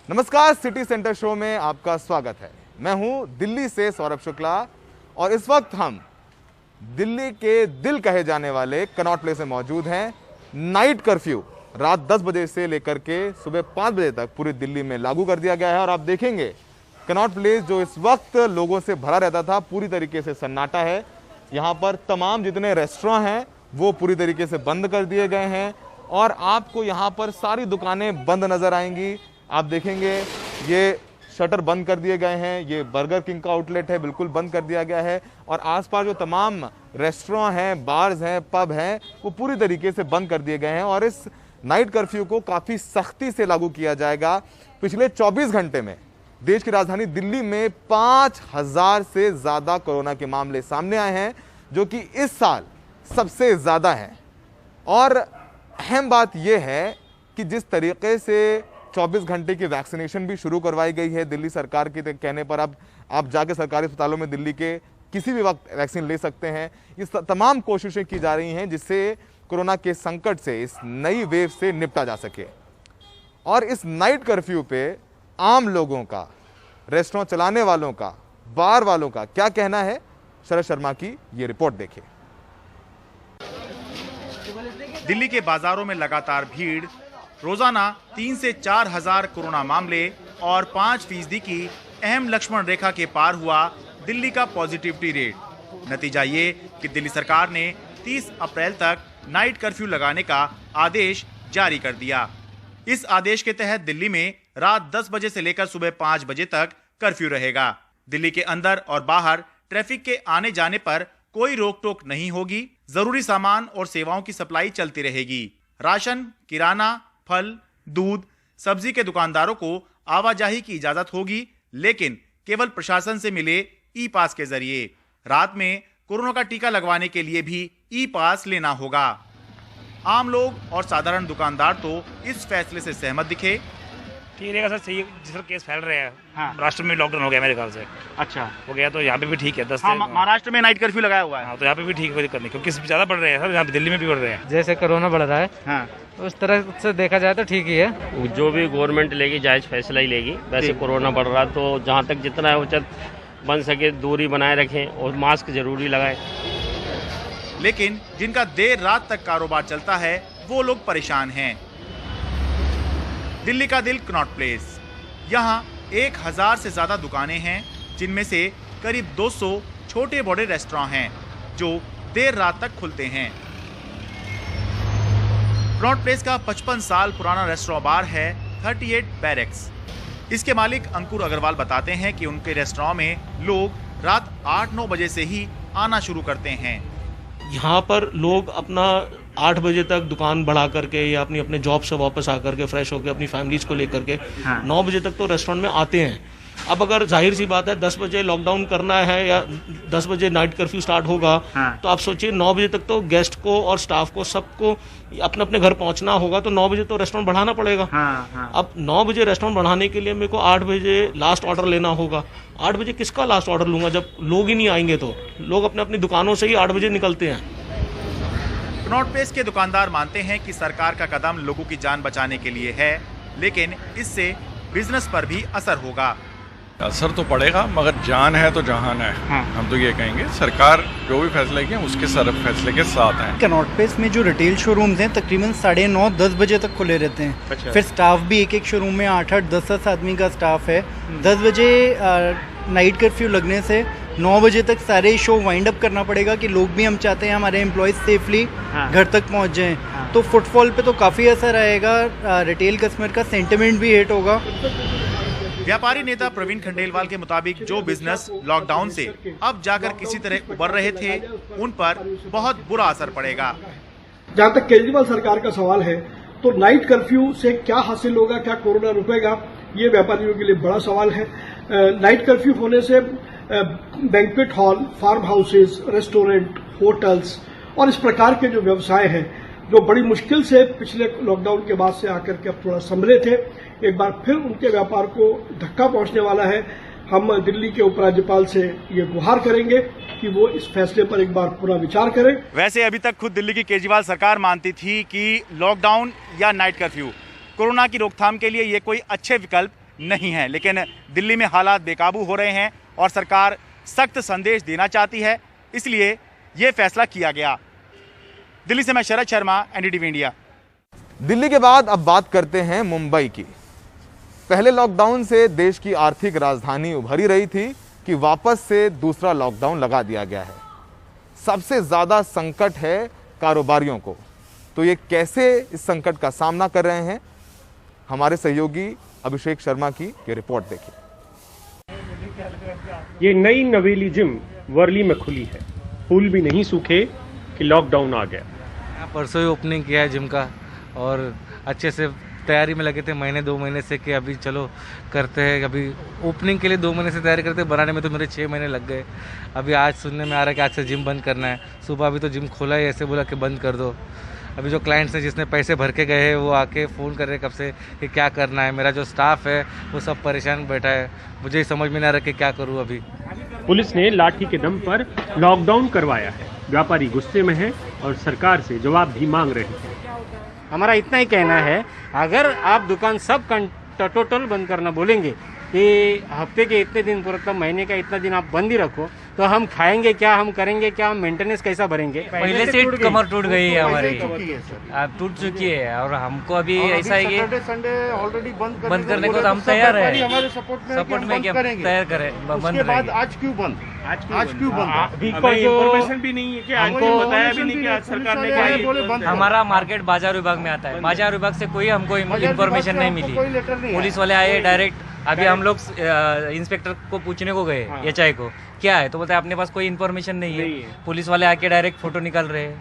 नमस्कार, city centre show में आपका स्वागत है। मैं हूं दिल्ली से सौरभ शुक्ला और इस वक्त हम दिल्ली के दिल कहे जाने वाले कनॉट प्लेस में मौजूद हैं। नाइट कर्फ्यू रात 10 बजे से लेकर के सुबह 5 बजे तक पूरी दिल्ली में लागू कर दिया गया है और आप देखेंगे कनॉट प्लेस जो इस वक्त लोगों से भरा रहता था पूरी तरीके से सन्नाटा है। यहाँ पर तमाम जितने रेस्टोरेंट हैं वो पूरी तरीके से बंद कर दिए गए हैं और आपको यहाँ पर सारी दुकानें बंद नजर आएंगी। आप देखेंगे ये शटर बंद कर दिए गए हैं, ये बर्गर किंग का आउटलेट है बिल्कुल बंद कर दिया गया है और आसपास जो तमाम रेस्टोरेंट हैं, बार्स हैं, पब हैं वो पूरी तरीके से बंद कर दिए गए हैं और इस नाइट कर्फ्यू को काफ़ी सख्ती से लागू किया जाएगा। पिछले 24 घंटे में देश की राजधानी दिल्ली में 5000 से ज़्यादा कोरोना के मामले सामने आए हैं जो कि इस साल सबसे ज़्यादा हैं। और अहम बात यह है कि जिस तरीके से 24 घंटे की वैक्सीनेशन भी शुरू करवाई गई है दिल्ली सरकार के कहने पर, अब आप जाके सरकारी अस्पतालों में दिल्ली के किसी भी वक्त वैक्सीन ले सकते हैं। ये तमाम कोशिशें की जा रही हैं जिससे कोरोना के संकट से, इस नई वेव से निपटा जा सके। और इस नाइट कर्फ्यू पे आम लोगों का, रेस्टोरेंट चलाने वालों का, बार वालों का क्या कहना है, शरद शर्मा की ये रिपोर्ट देखिए। दिल्ली के बाजारों में लगातार भीड़, रोजाना 3 से 4 हजार कोरोना मामले और 5% की अहम लक्ष्मण रेखा के पार हुआ दिल्ली का पॉजिटिविटी रेट। नतीजा ये कि दिल्ली सरकार ने 30 अप्रैल तक नाइट कर्फ्यू लगाने का आदेश जारी कर दिया। इस आदेश के तहत दिल्ली में रात 10 बजे से लेकर सुबह 5 बजे तक कर्फ्यू रहेगा। दिल्ली के अंदर और बाहर ट्रैफिक के आने जाने पर कोई रोक टोक नहीं होगी। जरूरी सामान और सेवाओं की सप्लाई चलती रहेगी। राशन, किराना, फल, दूध, सब्जी के दुकानदारों को आवाजाही की इजाजत होगी, लेकिन केवल प्रशासन से मिले ई पास के जरिए। रात में कोरोना का टीका लगवाने के लिए भी ई पास लेना होगा। आम लोग और साधारण दुकानदार तो इस फैसले से सहमत दिखे। ठीक रहेगा सर, सही। जिस तरह केस फैल रहे हैं, हाँ। महाराष्ट्र में लॉकडाउन हो गया मेरे ख्याल से। अच्छा हो गया तो यहाँ पे भी ठीक है। 10 महाराष्ट्र में नाइट कर्फ्यू लगाया हुआ है। हाँ, तो यहाँ पे भी ठीक, कोई दिक्कत नहीं, क्योंकि ज्यादा बढ़ रहे हैं सर, यहाँ पे दिल्ली में भी बढ़ रहे हैं। जैसे कोरोना बढ़ रहा है, हाँ, उस तरह से देखा जाए तो ठीक ही है। जो भी गवर्नमेंट लेगी जायज फैसला ही लेगी। वैसे कोरोना बढ़ रहा तो जहाँ तक जितना है उचित बन सके दूरी बनाए रखें और मास्क जरूरी लगाएं। लेकिन जिनका देर रात तक कारोबार चलता है वो लोग परेशान हैं। दिल्ली का दिल कनॉट प्लेस, यहाँ 1000 से ज्यादा दुकानें हैं, जिनमें से करीब 200 छोटे बड़े रेस्टोरेंट हैं जो देर रात तक खुलते हैं। कनॉट प्लेस का 55 साल पुराना रेस्टोरेंट बार है 38 बैरेक्स। इसके मालिक अंकुर अग्रवाल बताते हैं कि उनके रेस्टोरेंट में लोग रात 8-9 बजे से ही आना शुरू करते हैं। यहाँ पर लोग अपना 8 बजे तक दुकान बढ़ा करके या अपने जॉब से वापस आकर के फ्रेश होकर अपनी फैमिलीज को लेकर के 9 बजे तक तो रेस्टोरेंट में आते हैं। अब अगर जाहिर सी बात है 10 बजे लॉकडाउन करना है या 10 बजे नाइट कर्फ्यू स्टार्ट होगा, तो आप सोचिए 9 बजे तक तो गेस्ट को और स्टाफ को सबको अपने अपने घर पहुंचना होगा, तो 9 बजे तो रेस्टोरेंट बढ़ाना पड़ेगा। अब 9 बजे रेस्टोरेंट बढ़ाने के लिए मेरे को 8 बजे लास्ट ऑर्डर लेना होगा। 8 बजे किसका लास्ट ऑर्डर लूंगा जब लोग ही नहीं आएंगे? तो लोग अपने अपनी दुकानों से ही 8 बजे निकलते हैं। कनॉट प्लेस के दुकानदार मानते हैं कि सरकार का कदम लोगों की जान बचाने के लिए है, लेकिन इससे बिजनेस पर भी असर होगा। असर तो पड़ेगा, मगर जान है तो जहान है। हम तो ये कहेंगे सरकार जो भी फैसले की उसके सर फैसले के साथ है। कनॉट प्लेस में जो रिटेल शोरूम्स हैं तकरीबन 9:30-10 बजे तक खुले रहते हैं। अच्छा। फिर स्टाफ भी एक शोरूम में 8-8, 10-10 आदमी का स्टाफ है। 10 बजे नाइट कर्फ्यू लगने से 9 बजे तक सारे शो वाइंड अप करना पड़ेगा कि लोग भी, हम चाहते हैं हमारे एम्प्लॉयज सेफली घर तक पहुंच जाएं। तो फुटफॉल पे तो काफ़ी असर आएगा, रिटेल कस्टमर का सेंटिमेंट भी हिट होगा। व्यापारी नेता प्रवीण खंडेलवाल के मुताबिक जो बिजनेस लॉकडाउन से अब जाकर किसी तरह उबर रहे थे, उन पर बहुत बुरा असर पड़ेगा। जहाँ तक केजरीवाल सरकार का सवाल है, तो नाइट कर्फ्यू से क्या हासिल होगा, क्या कोरोना रुकेगा, ये व्यापारियों के लिए बड़ा सवाल है। नाइट कर्फ्यू होने से banquet hall, farm houses, restaurant, hotels और इस प्रकार के जो व्यवसाय हैं जो बड़ी मुश्किल से पिछले लॉकडाउन के बाद से आकर के अब थोड़ा संभले थे, एक बार फिर उनके व्यापार को धक्का पहुंचने वाला है। हम दिल्ली के उपराज्यपाल से ये गुहार करेंगे कि वो इस फैसले पर एक बार पूरा विचार करें। वैसे अभी तक खुद दिल्ली की केजरीवाल सरकार मानती थी कि लॉकडाउन या नाइट कर्फ्यू कोरोना की रोकथाम के लिए ये कोई अच्छे विकल्प नहीं है, लेकिन दिल्ली में हालात बेकाबू हो रहे हैं और सरकार सख्त संदेश देना चाहती है, इसलिए ये फैसला किया गया। दिल्ली से मैं शरद शर्मा, एनडीटीवी इंडिया। दिल्ली के बाद अब बात करते हैं मुंबई की। पहले लॉकडाउन से देश की आर्थिक राजधानी उभरी रही थी कि वापस से दूसरा लॉकडाउन लगा दिया गया है। सबसे ज्यादा संकट है कारोबारियों को। तो ये कैसे इस संकट का सामना कर रहे हैं, हमारे सहयोगी अभिषेक शर्मा की ये रिपोर्ट देखिए। ये नई नवेली जिम वर्ली में खुली है। फूल भी नहीं सूखे कि लॉकडाउन आ गया। परसों ही ओपनिंग किया है जिम का और अच्छे से तैयारी में लगे थे महीने 2 महीने से कि अभी चलो करते हैं। अभी ओपनिंग के लिए 2 महीने से तैयारी करते, बनाने में तो मेरे 6 महीने लग गए। अभी आज सुनने में आ रहा है कि आज से जिम बंद करना है। सुबह अभी तो जिम खोला ही, ऐसे बोला कि बंद कर दो। अभी जो क्लाइंट्स हैं जिसने पैसे भर के गए हैं वो आके फ़ोन कर रहे हैं कब से कि क्या करना है। मेरा जो स्टाफ है वो सब परेशान बैठा है, मुझे ही समझ में नहीं आ रहा कि क्या करूँ अभी। पुलिस ने लाठी के दम पर लॉकडाउन करवाया है। व्यापारी गुस्से में है और सरकार से जवाब भी मांग रहे हैं। हमारा इतना ही कहना है, अगर आप दुकान सब टोटल बंद करना बोलेंगे कि हफ्ते के इतने दिन मतलब महीने का इतना दिन आप बंद ही रखो, तो हम खाएंगे क्या, हम करेंगे क्या, हम मेंटेनेंस कैसा भरेंगे। पहले से कमर टूट गई है हमारी, अब टूट चुकी है और हमको अभी ऐसा है कि संडे ऑलरेडी बंद करने को तो हम तैयार है। हमारे सपोर्ट में क्या तैयार करें, बंद बाद आज क्यों बंद, आज क्यों बंद? अभी कोई इन्फॉर्मेशन भी नहीं है कि हमको बताया भी नहीं कि आज सरकार ने क्या। हमारा मार्केट बाजार विभाग में आता है, बाजार विभाग से कोई हमको इन्फॉर्मेशन नहीं मिली। पुलिस वाले आए डायरेक्ट। अभी हम लोग इंस्पेक्टर को पूछने को गए एचआई को क्या है, तो बोलते हैं अपने पास कोई इन्फॉर्मेशन नहीं है। पुलिस वाले आके डायरेक्ट फोटो निकाल रहे हैं,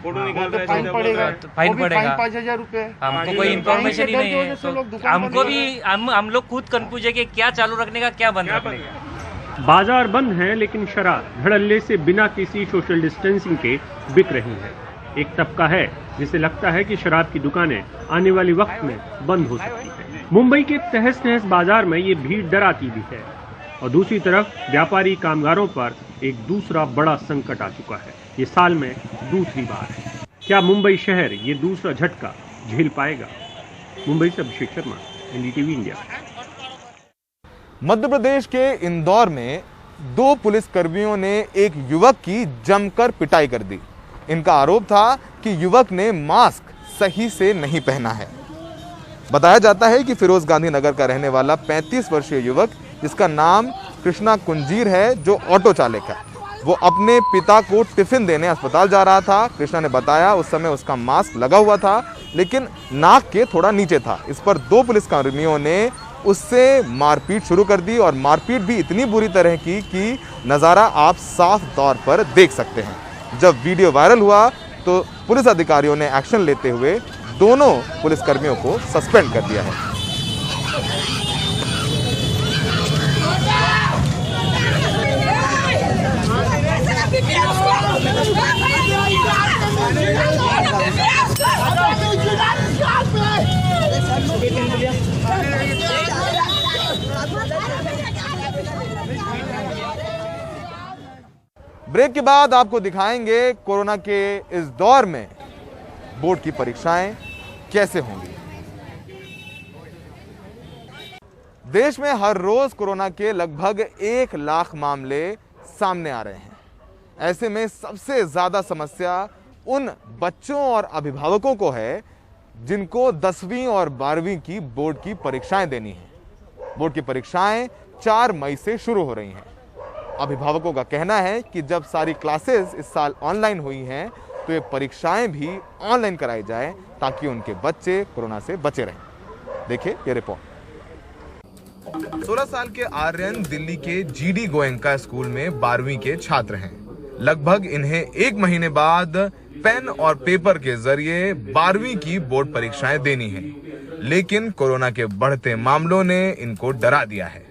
फाइन पड़ेगा 5,000 रुपए। हमको कोई इन्फॉर्मेशन ही नहीं है, तो हमको भी हम लोग खुद कंफ्यूज है कि क्या चालू रखने का, क्या बंद रखने का। बाजार बंद है लेकिन शराब धड़ल्ले से बिना किसी सोशल डिस्टेंसिंग के बिक रही है। एक तबका है जिसे लगता है कि शराब की दुकानें आने वाले वक्त में बंद हो सकती है। मुंबई के तहस नहस बाजार में ये भीड़ डराती भी है और दूसरी तरफ व्यापारी कामगारों पर एक दूसरा बड़ा संकट आ चुका है। ये साल में दूसरी बार है। क्या मुंबई शहर ये दूसरा झटका झेल पाएगा? मुंबई से अभिषेक शर्मा, एनडीटीवी इंडिया। मध्य प्रदेश के इंदौर में 2 पुलिसकर्मियों ने एक युवक की जमकर पिटाई कर दी। इनका आरोप था कि युवक ने मास्क सही से नहीं पहना है। बताया जाता है कि फिरोज गांधी नगर का रहने वाला 35 वर्षीय युवक, जिसका नाम कृष्णा कुंजीर है, जो ऑटो चालक है, वो अपने पिता को टिफिन देने अस्पताल जा रहा था। कृष्णा ने बताया उस समय उसका मास्क लगा हुआ था लेकिन नाक के थोड़ा नीचे था। इस पर 2 पुलिसकर्मियों ने उससे मारपीट शुरू कर दी और मारपीट भी इतनी बुरी तरह की कि नज़ारा आप साफ तौर पर देख सकते हैं। जब वीडियो वायरल हुआ तो पुलिस अधिकारियों ने एक्शन लेते हुए दोनों पुलिसकर्मियों को सस्पेंड कर दिया है। ब्रेक के बाद आपको दिखाएंगे कोरोना के इस दौर में बोर्ड की परीक्षाएं कैसे होंगी। देश में हर रोज कोरोना के लगभग 1 लाख मामले सामने आ रहे हैं। ऐसे में सबसे ज्यादा समस्या उन बच्चों और अभिभावकों को है जिनको 10वीं और 12वीं की बोर्ड की परीक्षाएं देनी है। बोर्ड की परीक्षाएं 4 मई से शुरू हो रही हैं। अभिभावकों का कहना है कि जब सारी क्लासेस इस साल ऑनलाइन हुई हैं तो ये परीक्षाएं भी ऑनलाइन कराई जाए ताकि उनके बच्चे कोरोना से बचे रहें। देखिए ये रिपोर्ट। 16 साल के आर्यन दिल्ली के जीडी गोयनका स्कूल में 12वीं के छात्र हैं। लगभग इन्हें 1 महीने बाद पेन और पेपर के जरिए 12वीं की बोर्ड परीक्षाएं देनी है, लेकिन कोरोना के बढ़ते मामलों ने इनको डरा दिया है।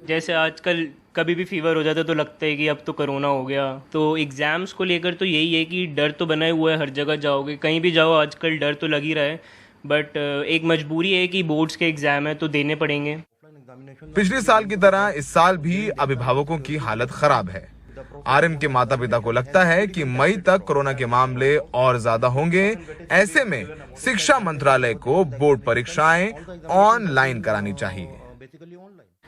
जैसे आजकल कभी भी फीवर हो जाता है तो लगता है कि अब तो कोरोना हो गया, तो एग्जाम्स को लेकर तो यही है कि डर तो बना हुआ है। हर जगह जाओगे, कहीं भी जाओ, आजकल डर तो लग ही रहा है, बट एक मजबूरी है कि बोर्ड्स के एग्जाम है तो देने पड़ेंगे। पिछले साल की तरह इस साल भी अभिभावकों की हालत खराब है। आर्यन के माता पिता को लगता है कि मई तक कोरोना के मामले और ज्यादा होंगे। ऐसे में शिक्षा मंत्रालय को बोर्ड परीक्षाएं ऑनलाइन करानी चाहिए।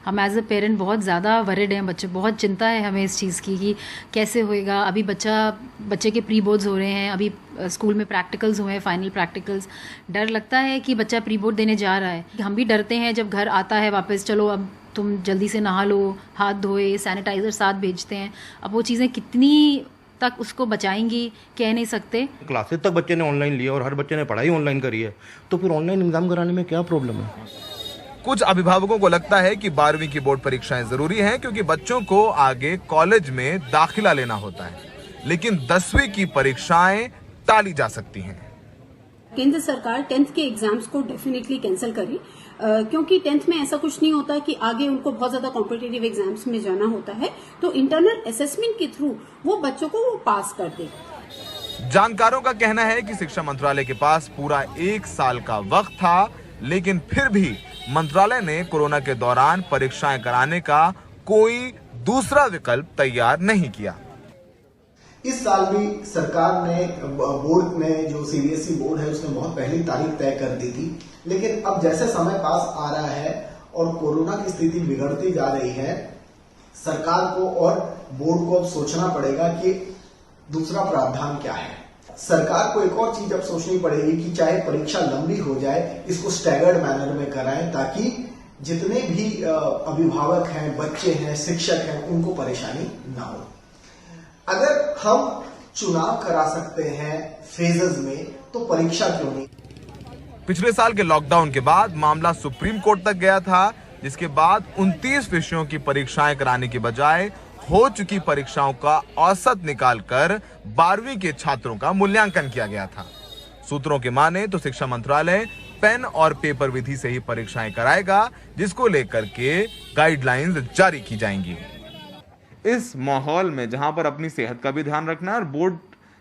हम एज अ पेरेंट बहुत ज़्यादा वरिड हैं, बच्चे बहुत चिंता है हमें इस चीज़ की कि कैसे होएगा। अभी बच्चे के प्री बोर्ड्स हो रहे हैं, अभी स्कूल में प्रैक्टिकल्स हुए हैं, फाइनल प्रैक्टिकल्स। डर लगता है कि बच्चा प्री बोर्ड देने जा रहा है। हम भी डरते हैं जब घर आता है वापस, चलो अब तुम जल्दी से नहा लो, हाथ धोए, सैनिटाइज़र साथ भेजते हैं। अब वो चीज़ें कितनी तक उसको बचाएंगी कह नहीं सकते। क्लासेस तक बच्चे ने ऑनलाइन लिया और हर बच्चे ने पढ़ाई ऑनलाइन करी है, तो फिर ऑनलाइन एग्जाम कराने में क्या प्रॉब्लम है? कुछ अभिभावकों को लगता है कि 12वीं की बोर्ड परीक्षाएं जरूरी हैं क्योंकि बच्चों को आगे कॉलेज में दाखिला लेना होता है, लेकिन 10वीं की परीक्षाएं टाली जा सकती हैं। केंद्र सरकार 10th के एग्जाम्स को डेफिनेटली कैंसिल करे, क्योंकि 10th में ऐसा कुछ नहीं होता कि आगे उनको बहुत ज्यादा कॉम्पिटिटिव एग्जाम्स में जाना होता है, तो इंटरनल असेसमेंट के थ्रू वो बच्चों को वो पास कर दे। जानकारों का कहना है कि शिक्षा मंत्रालय के पास पूरा 1 साल का वक्त था, लेकिन फिर भी मंत्रालय ने कोरोना के दौरान परीक्षाएं कराने का कोई दूसरा विकल्प तैयार नहीं किया। इस साल भी सरकार ने बोर्ड में जो सीबीएसई बोर्ड है उसने बहुत पहली तारीख तय कर दी थी, लेकिन अब जैसे समय पास आ रहा है और कोरोना की स्थिति बिगड़ती जा रही है, सरकार को और बोर्ड को अब सोचना पड़ेगा कि दूसरा प्रावधान क्या है। सरकार को एक और चीज अब सोचनी पड़ेगी कि चाहे परीक्षा लंबी हो जाए, इसको स्टैगर्ड मैनर में कराएं ताकि जितने भी अभिभावक हैं, बच्चे हैं, शिक्षक हैं, उनको परेशानी ना हो। अगर हम चुनाव करा सकते हैं फेजेस में, तो परीक्षा क्यों नहीं? पिछले साल के लॉकडाउन के बाद मामला सुप्रीम कोर्ट तक गया था, जिसके बाद 29 विषयों की परीक्षाएं कराने की बजाय हो चुकी परीक्षाओं का औसत निकालकर 12वीं के छात्रों का मूल्यांकन किया गया था। सूत्रों के माने तो शिक्षा मंत्रालय पेन और पेपर विधि से ही परीक्षाएं कराएगा, जिसको लेकर के गाइडलाइंस जारी की जाएंगी। इस माहौल में जहां पर अपनी सेहत का भी ध्यान रखना है और बोर्ड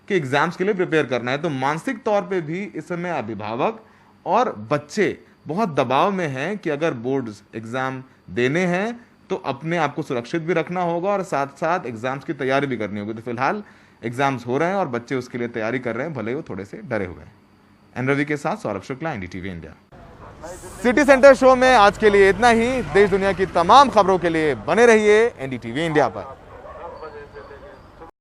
के एग्जाम्स के लिए प्रिपेयर करना है, तो मानसिक तौर पे भी इस समय अभिभावक और बच्चे बहुत दबाव में हैं कि अगर बोर्ड एग्जाम देने हैं तो अपने आप को सुरक्षित भी रखना होगा और साथ साथ एग्जाम्स की तैयारी भी करनी होगी। तो फिलहाल एग्जाम्स हो रहे हैं और बच्चे उसके लिए तैयारी कर रहे हैं, भले वो थोड़े से डरे हुए हैं। एन रवि के साथ Saurabh Shukla, NDTV India. City centre show में आज के लिए इतना ही। देश दुनिया की तमाम खबरों के लिए बने रहिए एनडीटीवी इंडिया पर।